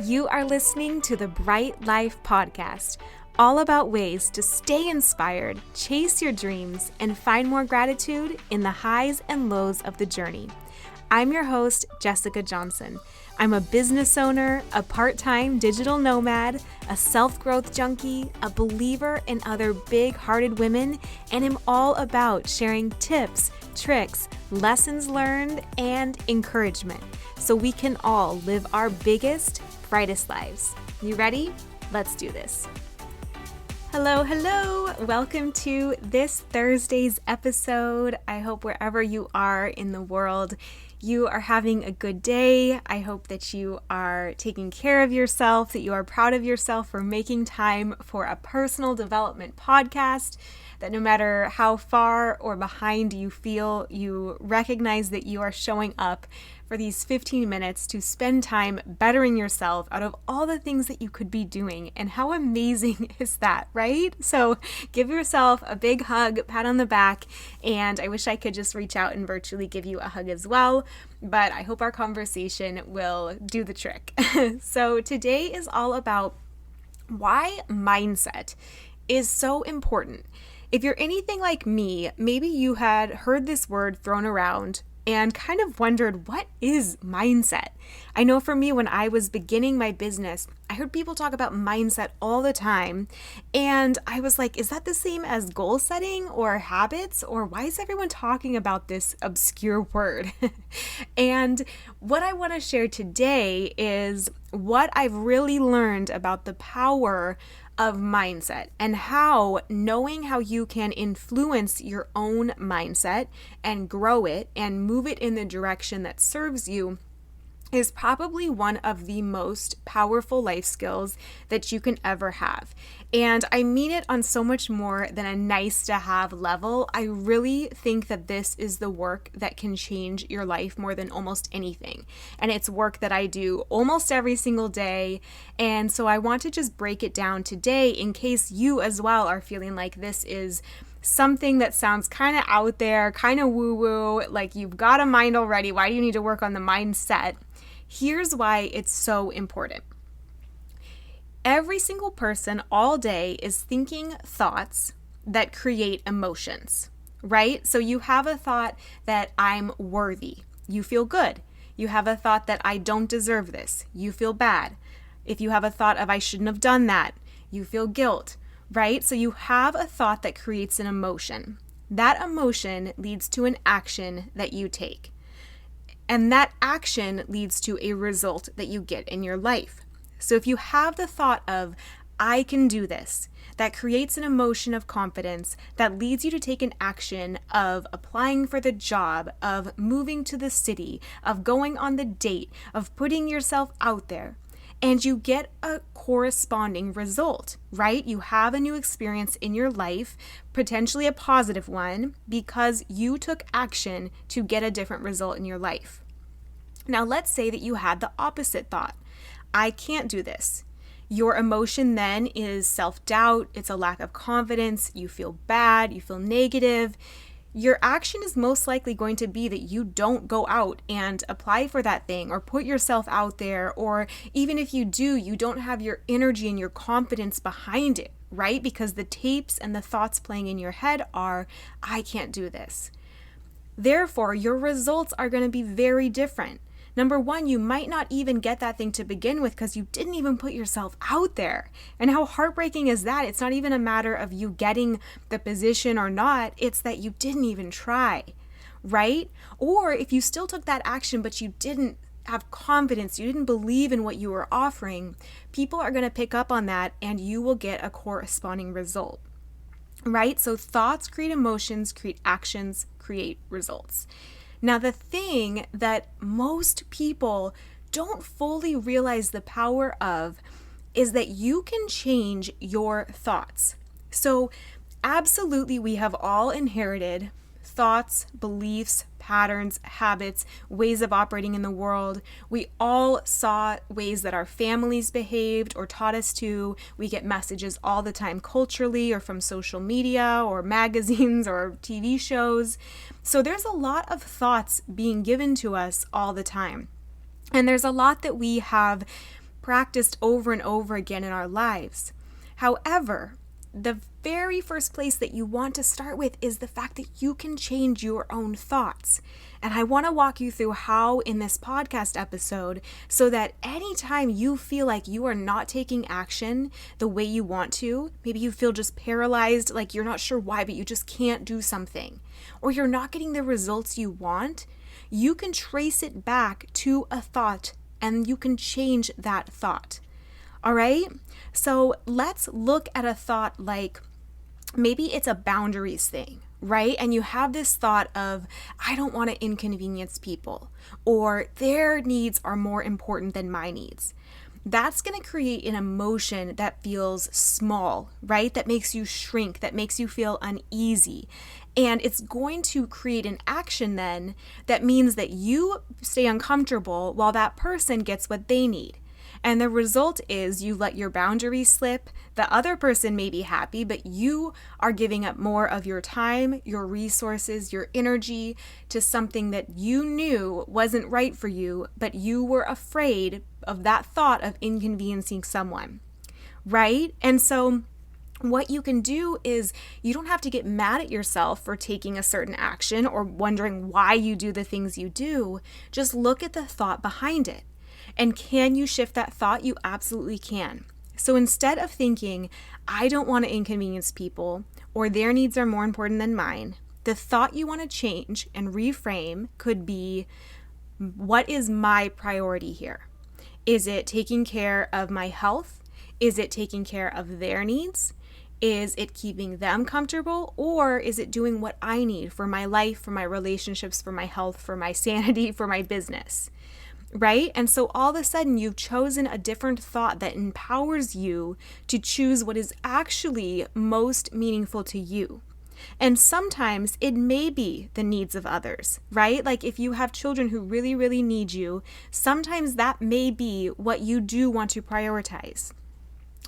You are listening to the Bright Life Podcast, all about ways to stay inspired, chase your dreams, and find more gratitude in the highs and lows of the journey. I'm your host, Jessica Johnson. I'm a business owner, a part-time digital nomad, a self-growth junkie, a believer in other big-hearted women, and am all about sharing tips, tricks, lessons learned, and encouragement so we can all live our biggest, brightest lives. You ready? Let's do this. Hello. Welcome to this Thursday's episode. I hope wherever you are in the world, you are having a good day. I hope that you are taking care of yourself, that you are proud of yourself for making time for a personal development podcast, that no matter how far or behind you feel, you recognize that you are showing up for these 15 minutes to spend time bettering yourself out of all the things that you could be doing. And how amazing is that, right? So give yourself a big hug, pat on the back, and I wish I could just reach out and virtually give you a hug as well, but I hope our conversation will do the trick. So today is all about why mindset is so important. If you're anything like me, maybe you had heard this word thrown around and kind of wondered, what is mindset? I know for me, when I was beginning my business, I heard people talk about mindset all the time. And I was like, is that the same as goal setting or habits? Or why is everyone talking about this obscure word? And what I want to share today is what I've really learned about the power of mindset and how knowing how you can influence your own mindset and grow it and move it in the direction that serves you is probably one of the most powerful life skills that you can ever have. And I mean it on so much more than a nice to have level. I really think that this is the work that can change your life more than almost anything. And it's work that I do almost every single day. And so I want to just break it down today in case you as well are feeling like this is something that sounds kind of out there, kind of woo-woo, like you've got a mind already. Why do you need to work on the mindset? Here's why it's so important. Every single person all day is thinking thoughts that create emotions, right? So you have a thought that I'm worthy. You feel good. You have a thought that I don't deserve this. You feel bad. If you have a thought of I shouldn't have done that, you feel guilt, right? So you have a thought that creates an emotion. That emotion leads to an action that you take. And that action leads to a result that you get in your life. So if you have the thought of, I can do this, that creates an emotion of confidence that leads you to take an action of applying for the job, of moving to the city, of going on the date, of putting yourself out there, and you get a corresponding result, right? You have a new experience in your life, potentially a positive one, because you took action to get a different result in your life. Now, let's say that you had the opposite thought. I can't do this. Your emotion then is self-doubt. It's a lack of confidence. You feel bad. You feel negative. Your action is most likely going to be that you don't go out and apply for that thing or put yourself out there, or even if you do, you don't have your energy and your confidence behind it, right? Because the tapes and the thoughts playing in your head are, I can't do this. Therefore, your results are going to be very different. Number one, you might not even get that thing to begin with because you didn't even put yourself out there. And how heartbreaking is that? It's not even a matter of you getting the position or not. It's that you didn't even try, right? Or if you still took that action, but you didn't have confidence, you didn't believe in what you were offering, people are going to pick up on that and you will get a corresponding result, right? So thoughts create emotions, create actions, create results. Now, the thing that most people don't fully realize the power of is that you can change your thoughts. So absolutely, we have all inherited thoughts, beliefs, patterns, habits, ways of operating in the world. We all saw ways that our families behaved or taught us to. We get messages all the time culturally or from social media or magazines or TV shows. So there's a lot of thoughts being given to us all the time. And there's a lot that we have practiced over and over again in our lives. However, the very first place that you want to start with is the fact that you can change your own thoughts. And I want to walk you through how in this podcast episode, so that anytime you feel like you are not taking action the way you want to, maybe you feel just paralyzed, like you're not sure why, but you just can't do something, or you're not getting the results you want, you can trace it back to a thought and you can change that thought. All right, so let's look at a thought like maybe it's a boundaries thing, right? And you have this thought of, I don't want to inconvenience people, or their needs are more important than my needs. That's going to create an emotion that feels small, right? That makes you shrink, that makes you feel uneasy. And it's going to create an action then that means that you stay uncomfortable while that person gets what they need. And the result is you let your boundaries slip. The other person may be happy, but you are giving up more of your time, your resources, your energy to something that you knew wasn't right for you, but you were afraid of that thought of inconveniencing someone, right? And so what you can do is you don't have to get mad at yourself for taking a certain action or wondering why you do the things you do. Just look at the thought behind it. And can you shift that thought? You absolutely can. So instead of thinking, I don't want to inconvenience people, or their needs are more important than mine, the thought you want to change and reframe could be, what is my priority here? Is it taking care of my health? Is it taking care of their needs? Is it keeping them comfortable? Or is it doing what I need for my life, for my relationships, for my health, for my sanity, for my business? Right? And so all of a sudden you've chosen a different thought that empowers you to choose what is actually most meaningful to you. And sometimes it may be the needs of others, right? Like if you have children who really, really need you, sometimes that may be what you do want to prioritize.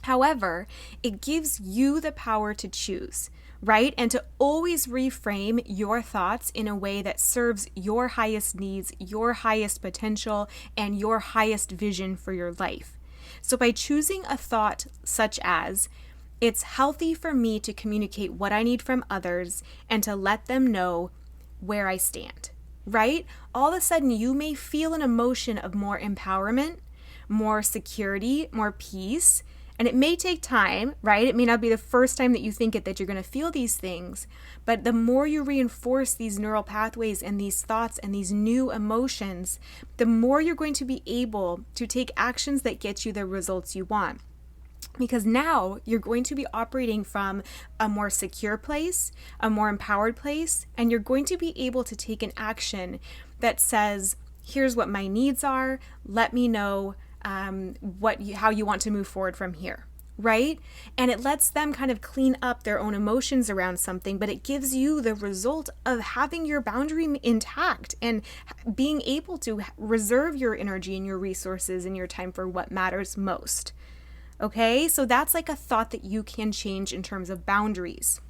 However, it gives you the power to choose, right? And to always reframe your thoughts in a way that serves your highest needs, your highest potential, and your highest vision for your life. So by choosing a thought such as, it's healthy for me to communicate what I need from others and to let them know where I stand, right? All of a sudden you may feel an emotion of more empowerment, more security, more peace. And it may take time, right? It may not be the first time that you think it that you're going to feel these things, but the more you reinforce these neural pathways and these thoughts and these new emotions, the more you're going to be able to take actions that get you the results you want. Because now you're going to be operating from a more secure place, a more empowered place, and you're going to be able to take an action that says, here's what my needs are, let me know how you want to move forward from here, right? And it lets them kind of clean up their own emotions around something, but it gives you the result of having your boundary intact and being able to reserve your energy and your resources and your time for what matters most. Okay, so that's like a thought that you can change in terms of boundaries.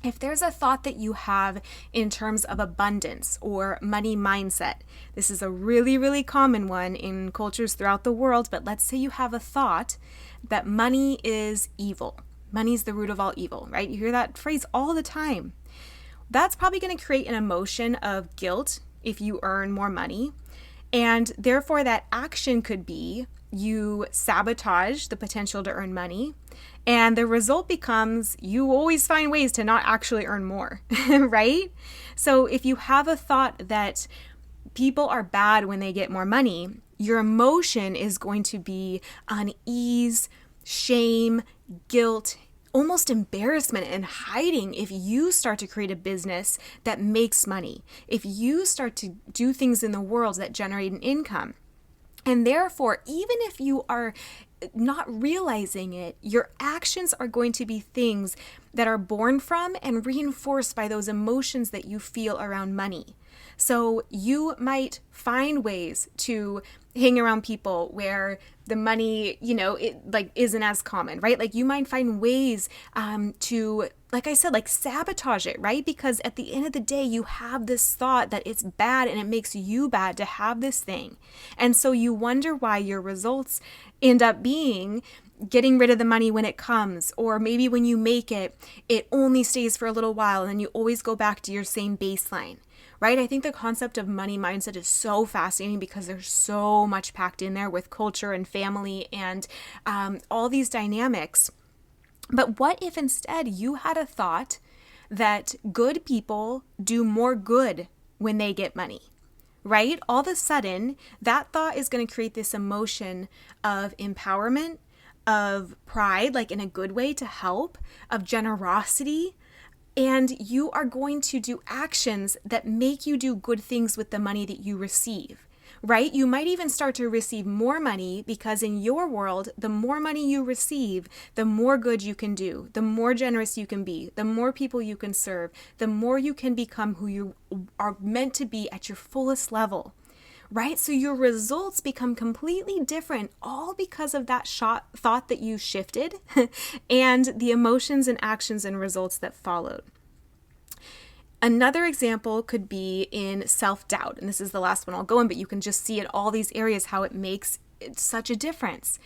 If there's a thought that you have in terms of abundance or money mindset, this is a really, really common one in cultures throughout the world, but let's say you have a thought that money is evil. Money is the root of all evil, right? You hear that phrase all the time. That's probably going to create an emotion of guilt if you earn more money. And therefore that action could be you sabotage the potential to earn money. And the result becomes you always find ways to not actually earn more, right? So if you have a thought that people are bad when they get more money, your emotion is going to be unease, shame, guilt, almost embarrassment and hiding if you start to create a business that makes money, if you start to do things in the world that generate an income. And therefore, even if you are not realizing it, your actions are going to be things that are born from and reinforced by those emotions that you feel around money. So you might find ways to hang around people where the money, it like isn't as common, right? Like you might find ways to, like I said, like sabotage it, right? Because at the end of the day, you have this thought that it's bad and it makes you bad to have this thing. And so you wonder why your results end up being getting rid of the money when it comes, or maybe when you make it, it only stays for a little while and then you always go back to your same baseline. Right? I think the concept of money mindset is so fascinating because there's so much packed in there with culture and family and all these dynamics. But what if instead you had a thought that good people do more good when they get money? Right? All of a sudden, that thought is going to create this emotion of empowerment, of pride, like in a good way to help, of generosity. And you are going to do actions that make you do good things with the money that you receive, right? You might even start to receive more money because in your world, the more money you receive, the more good you can do, the more generous you can be, the more people you can serve, the more you can become who you are meant to be at your fullest level, right? So your results become completely different, all because of that thought that you shifted and the emotions and actions and results that followed. Another example could be in self-doubt, and this is the last one I'll go in, but you can just see in all these areas how it makes such a difference.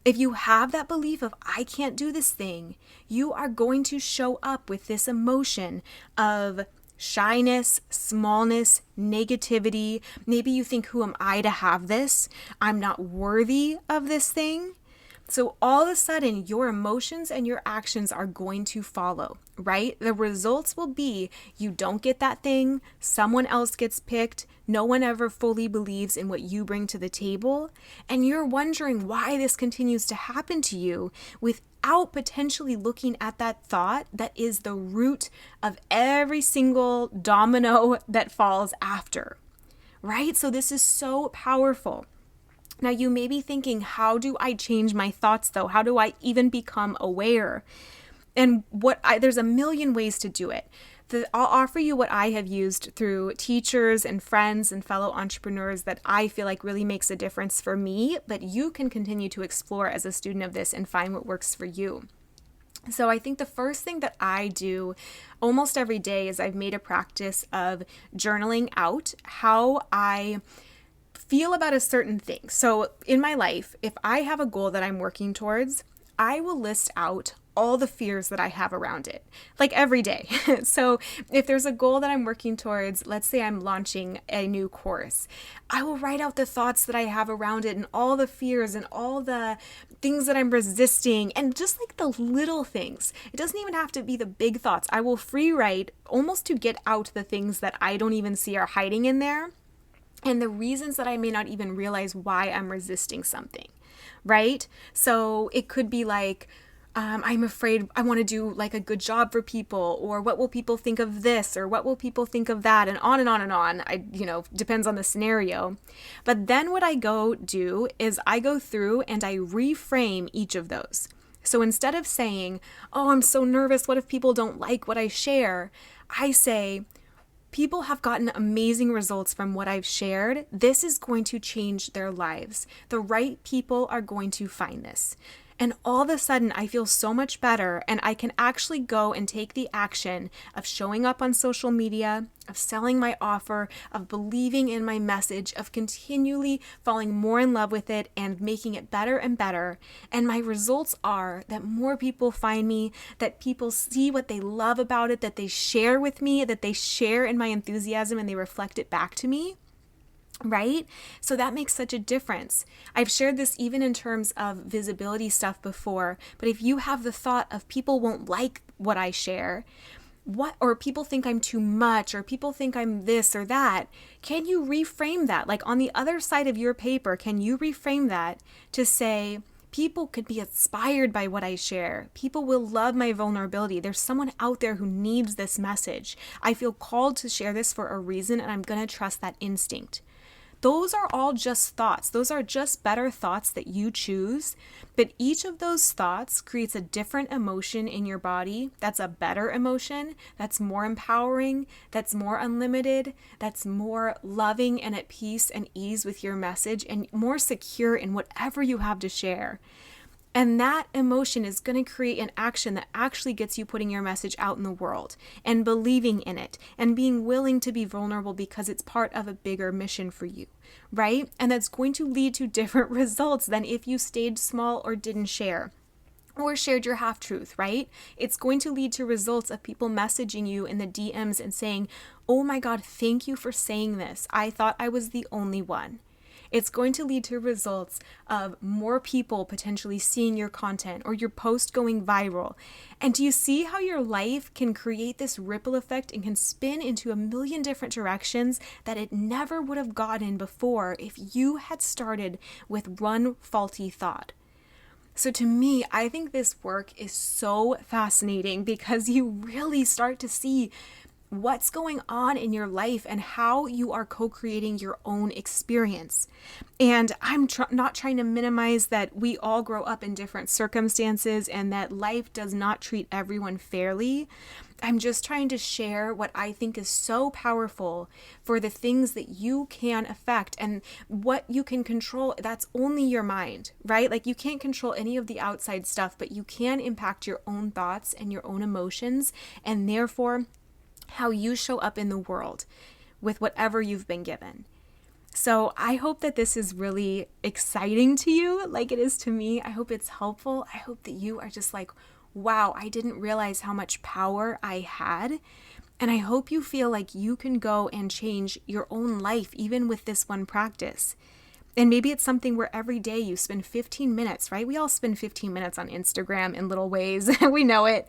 If you have that belief of, I can't do this thing, you are going to show up with this emotion of shyness, smallness, negativity. Maybe you think, who am I to have this? I'm not worthy of this thing. So all of a sudden, your emotions and your actions are going to follow, right? The results will be you don't get that thing, someone else gets picked, no one ever fully believes in what you bring to the table, and you're wondering why this continues to happen to you without potentially looking at that thought that is the root of every single domino that falls after, right? So this is so powerful. Now, you may be thinking, how do I change my thoughts though? How do I even become aware? And there's a million ways to do it. I'll offer you what I have used through teachers and friends and fellow entrepreneurs that I feel like really makes a difference for me, but you can continue to explore as a student of this and find what works for you. So I think the first thing that I do almost every day is I've made a practice of journaling out how I feel about a certain thing. So in my life, if I have a goal that I'm working towards, I will list out all the fears that I have around it, like every day. So if there's a goal that I'm working towards, let's say I'm launching a new course, I will write out the thoughts that I have around it and all the fears and all the things that I'm resisting and just like the little things. It doesn't even have to be the big thoughts. I will free write almost to get out the things that I don't even see are hiding in there, and the reasons that I may not even realize why I'm resisting something, right? So it could be like, I'm afraid I want to do like a good job for people, or what will people think of this, or what will people think of that, and on and on and on. Depends on the scenario. But then what I do is I go through and I reframe each of those. So instead of saying, oh, I'm so nervous, what if people don't like what I share? I say, people have gotten amazing results from what I've shared. This is going to change their lives. The right people are going to find this. And all of a sudden, I feel so much better, and I can actually go and take the action of showing up on social media, of selling my offer, of believing in my message, of continually falling more in love with it and making it better and better. And my results are that more people find me, that people see what they love about it, that they share with me, that they share in my enthusiasm and they reflect it back to me. Right? So that makes such a difference. I've shared this even in terms of visibility stuff before, but if you have the thought of people won't like what I share, or people think I'm too much, or people think I'm this or that, can you reframe that? Like on the other side of your paper, can you reframe that to say, people could be inspired by what I share. People will love my vulnerability. There's someone out there who needs this message. I feel called to share this for a reason, and I'm going to trust that instinct. those are all just thoughts. Those are just better thoughts that you choose. But each of those thoughts creates a different emotion in your body. That's a better emotion. That's more empowering. That's more unlimited. That's more loving and at peace and ease with your message and more secure in whatever you have to share. And that emotion is going to create an action that actually gets you putting your message out in the world and believing in it and being willing to be vulnerable because it's part of a bigger mission for you, right? And that's going to lead to different results than if you stayed small or didn't share or shared your half-truth, right? It's going to lead to results of people messaging you in the DMs and saying, "Oh my God, thank you for saying this. I thought I was the only one." It's going to lead to results of more people potentially seeing your content or your post going viral. And do you see how your life can create this ripple effect and can spin into a million different directions that it never would have gotten before if you had started with one faulty thought? So to me, I think this work is so fascinating because you really start to see what's going on in your life and how you are co-creating your own experience. And I'm not trying to minimize that we all grow up in different circumstances and that life does not treat everyone fairly. I'm just trying to share what I think is so powerful for the things that you can affect and what you can control. That's only your mind, right? Like you can't control any of the outside stuff, but you can impact your own thoughts and your own emotions, and therefore how you show up in the world with whatever you've been given. So I hope that this is really exciting to you like it is to me. I hope it's helpful. I hope that you are just like, wow, I didn't realize how much power I had. And I hope you feel like you can go and change your own life even with this one practice. And maybe it's something where every day you spend 15 minutes, right? We all spend 15 minutes on Instagram in little ways. We know it.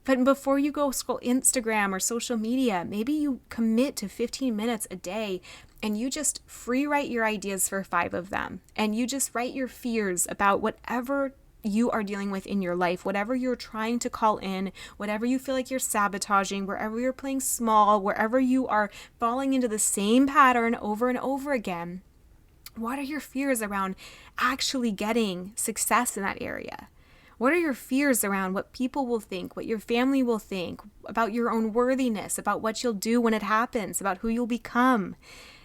But before you go scroll Instagram or social media, maybe you commit to 15 minutes a day and you just free write your ideas for 5 of them. And you just write your fears about whatever you are dealing with in your life, whatever you're trying to call in, whatever you feel like you're sabotaging, wherever you're playing small, wherever you are falling into the same pattern over and over again. What are your fears around actually getting success in that area? What are your fears around what people will think, what your family will think, about your own worthiness, about what you'll do when it happens, about who you'll become?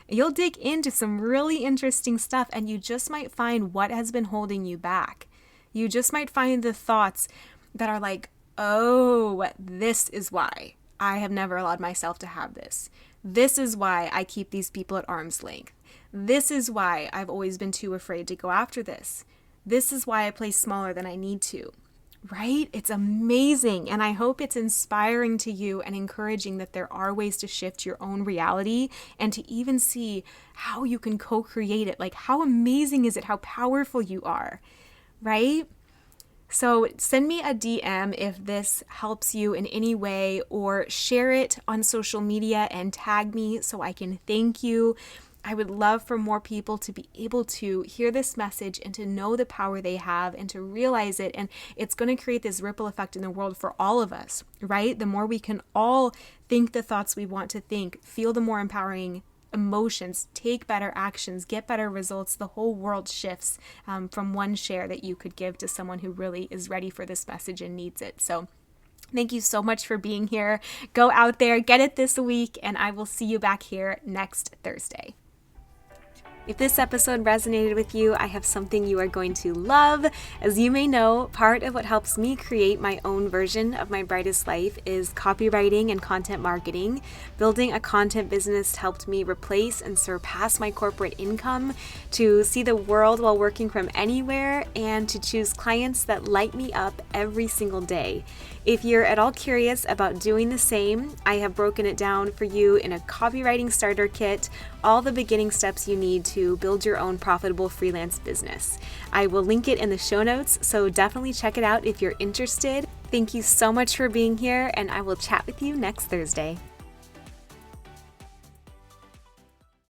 You'll dig into some really interesting stuff, and you just might find what has been holding you back. You just might find the thoughts that are like, oh, this is why I have never allowed myself to have this. This is why I keep these people at arm's length. This is why I've always been too afraid to go after this. This is why I play smaller than I need to, right? It's amazing. And I hope it's inspiring to you and encouraging that there are ways to shift your own reality and to even see how you can co-create it. Like, how amazing is it? How powerful you are, right? So send me a DM if this helps you in any way, or share it on social media and tag me so I can thank you. I would love for more people to be able to hear this message and to know the power they have and to realize it. And it's going to create this ripple effect in the world for all of us, right? The more we can all think the thoughts we want to think, feel the more empowering emotions, take better actions, get better results, the whole world shifts from one share that you could give to someone who really is ready for this message and needs it. So thank you so much for being here. Go out there, get it this week, and I will see you back here next Thursday. If this episode resonated with you, I have something you are going to love. As you may know, part of what helps me create my own version of my brightest life is copywriting and content marketing. Building a content business helped me replace and surpass my corporate income, to see the world while working from anywhere, and to choose clients that light me up every single day. If you're at all curious about doing the same, I have broken it down for you in a copywriting starter kit, all the beginning steps you need to build your own profitable freelance business. I will link it in the show notes, so definitely check it out if you're interested. Thank you so much for being here, and I will chat with you next Thursday.